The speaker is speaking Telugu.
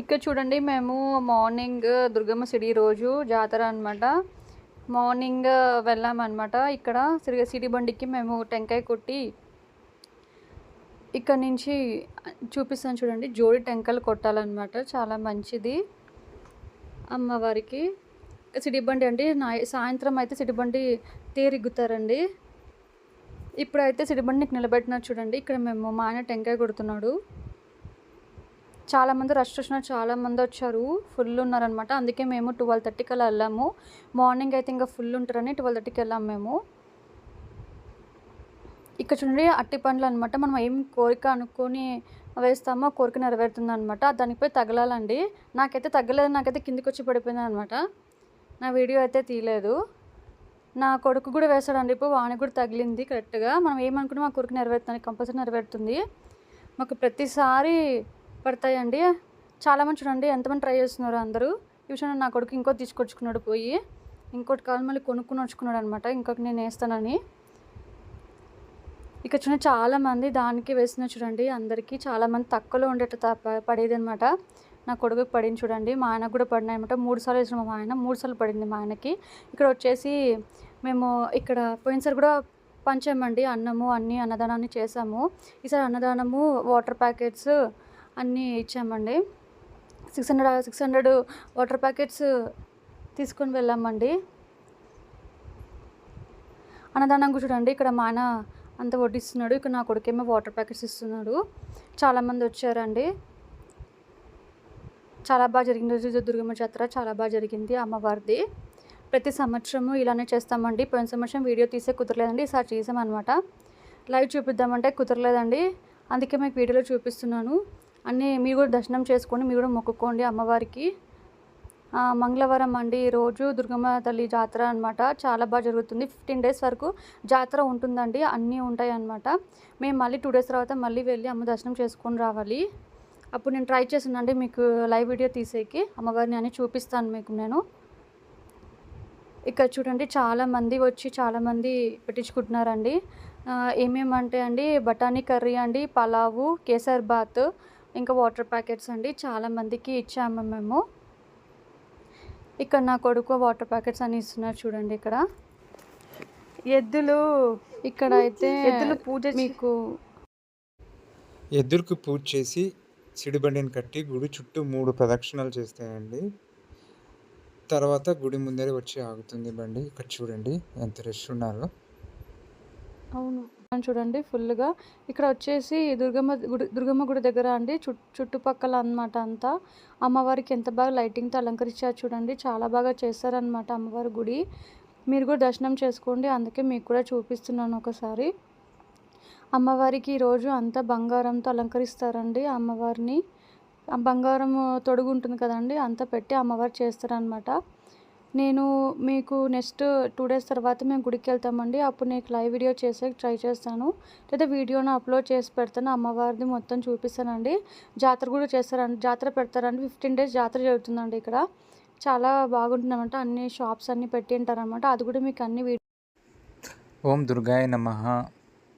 ఇక్కడ చూడండి మేము మార్నింగ్ దుర్గమ్మ సిటీ రోజు జాతర అనమాట. మార్నింగ్ వెళ్ళామన్నమాట. ఇక్కడ సిటీ బండికి మేము టెంకాయ కొట్టి ఇక్కడ నుంచి చూపిస్తాను చూడండి. జోడి టెంకాయలు కొట్టాలన్నమాట. చాలా మంచిది అమ్మవారికి. సిటీ బండి అంటే సాయంత్రం అయితే సిటీ బండి తేరిగ్గుతారండి. ఇప్పుడైతే సిటీ బండికి నిలబెట్టినారు చూడండి. ఇక్కడ మేము మా ఆయన టెంకాయ కొడుతున్నాడు. చాలామంది రష్ చూసినారు, చాలామంది వచ్చారు, ఫుల్ ఉన్నారనమాట. అందుకే మేము 12:30కి అలా వెళ్ళాము. మార్నింగ్ అయితే ఇంకా ఫుల్ ఉంటారని 12:30కి వెళ్ళాము మేము. ఇక్కడ చూడండి అట్టి పండ్లు అనమాట. మనం ఏం కోరిక అనుకొని వేస్తామో కోరిక నెరవేరుతుంది అనమాట. దానికి పోయి తగలాలండి. నాకైతే తగ్గలేదు, నాకైతే కిందికి వచ్చి పడిపోయింది అనమాట. నా వీడియో అయితే తీయలేదు. నా కొడుకు కూడా వేస్తాడండి. ఇప్పుడు వానికి కూడా తగిలింది కరెక్ట్గా. మనం ఏమనుకుంటే మా కోరిక నెరవేరుతుంది, కంపల్సరీ నెరవేరుతుంది. మాకు ప్రతిసారి పడతాయండి. చాలామంది చూడండి ఎంతమంది ట్రై చేస్తున్నారు అందరూ. ఈ విషయంలో నా కొడుకు ఇంకోటి తీసుకొచ్చుకున్నాడు పోయి. ఇంకోటి కాలు మళ్ళీ కొనుక్కుని వచ్చుకున్నాడు అనమాట, ఇంకొకటి నేను వేస్తానని. ఇక్కడ చూడండి చాలామంది దానికి వేస్తున్నారు చూడండి. అందరికీ చాలామంది తక్కువలో ఉండేట పడేది అనమాట. నా కొడుకుకి పడింది చూడండి. మా ఆయనకు కూడా పడినాయి అనమాట. 3 సార్లు వేసిన మా ఆయన, 3 సార్లు పడింది మా ఆయనకి. ఇక్కడ వచ్చేసి మేము ఇక్కడ పోయినసారి కూడా పంచామండి అన్నము, అన్నదానాన్ని చేసాము. ఈసారి అన్నదానము, వాటర్ ప్యాకెట్స్ అన్నీ ఇచ్చామండి. 600 వాటర్ ప్యాకెట్స్ తీసుకొని వెళ్ళామండి. అన్నదానం చూడండి. ఇక్కడ మా ఆయన అంతా వడ్డిస్తున్నాడు. ఇక్కడ నా కొడుకేమో వాటర్ ప్యాకెట్స్ ఇస్తున్నాడు. చాలామంది వచ్చారండి. చాలా బాగా జరిగింది రోజు దుర్గమ్మ జాతర. చాలా బాగా జరిగింది అమ్మవారిది. ప్రతి సంవత్సరము ఇలానే చేస్తామండి. పోయిన సంవత్సరం వీడియో తీసే కుదరలేదండి, ఈసారి చేసామన్నమాట. లైవ్ చూపిద్దామంటే కుదరలేదండి, అందుకే మీకు వీడియోలో చూపిస్తున్నాను. అన్నీ మీరు కూడా దర్శనం చేసుకోండి, మీరు కూడా మొక్కుకోండి అమ్మవారికి. మంగళవారం అండి రోజు దుర్గమ్మ తల్లి జాతర అనమాట. చాలా బాగా జరుగుతుంది. 15 days వరకు జాతర ఉంటుందండి. అన్నీ ఉంటాయి అన్నమాట. మేము మళ్ళీ 2 days తర్వాత మళ్ళీ వెళ్ళి అమ్మ దర్శనం చేసుకొని రావాలి. అప్పుడు నేను ట్రై చేసానండి మీకు లైవ్ వీడియో తీసేకి, అమ్మవారిని అని చూపిస్తాను మీకు నేను. ఇక్కడ చూడండి చాలామంది వచ్చి చాలామంది పెట్టించుకుంటున్నారండి. ఏమేమంటే అండి బఠానీ కర్రీ అండి, పలావు, కేసర్ బాత్, ఇంకా వాటర్ ప్యాకెట్స్ అండి. చాలామందికి ఇచ్చాము మేము. ఇక్కడ నా కొడుకు వాటర్ ప్యాకెట్స్ అని ఇస్తున్నారు చూడండి. ఇక్కడ ఎద్దులు, ఇక్కడ అయితే ఎద్దులు పూజ మీకు ఎద్దులకు పూజ చేసి సిడిబండిని కట్టి గుడి చుట్టూ 3 ప్రదక్షిణాలు చేస్తాయండి. తర్వాత గుడి ముందరే వచ్చి ఆగుతుంది బండి. ఇక్కడ చూడండి ఎంత రష్ ఉన్నారో. అవును చూడండి ఫుల్గా. ఇక్కడ వచ్చేసి దుర్గమ్మ గుడి దగ్గర అండి చుట్టుపక్కల అనమాట అంతా. అమ్మవారికి ఎంత బాగా లైటింగ్తో అలంకరించారు చూడండి. చాలా బాగా చేస్తారనమాట అమ్మవారి గుడి. మీరు కూడా దర్శనం చేసుకోండి, అందుకే మీకు కూడా చూపిస్తున్నాను ఒకసారి. అమ్మవారికి ఈరోజు అంతా బంగారంతో అలంకరిస్తారండి అమ్మవారిని. బంగారం తొడుగు ఉంటుంది కదండి, అంతా పెట్టి అమ్మవారు చేస్తారనమాట. నేను మీకు నెక్స్ట్ 2 days తర్వాత మేము గుడికి వెళ్తామండి. అప్పుడు నీకు లైవ్ వీడియో చేసే ట్రై చేస్తాను, లేదా వీడియోను అప్లోడ్ చేసి పెడతాను. అమ్మవారిది మొత్తం చూపిస్తానండి. జాతర కూడా చేస్తారండి, జాతర పెడతారండి. 15 days జాతర జరుగుతుందండి ఇక్కడ. చాలా బాగుంటుందన్నమాట. అన్ని షాప్స్ అన్నీ పెట్టి ఉంటారనమాట. అది కూడా మీకు అన్ని ఓం దుర్గాయ నమః.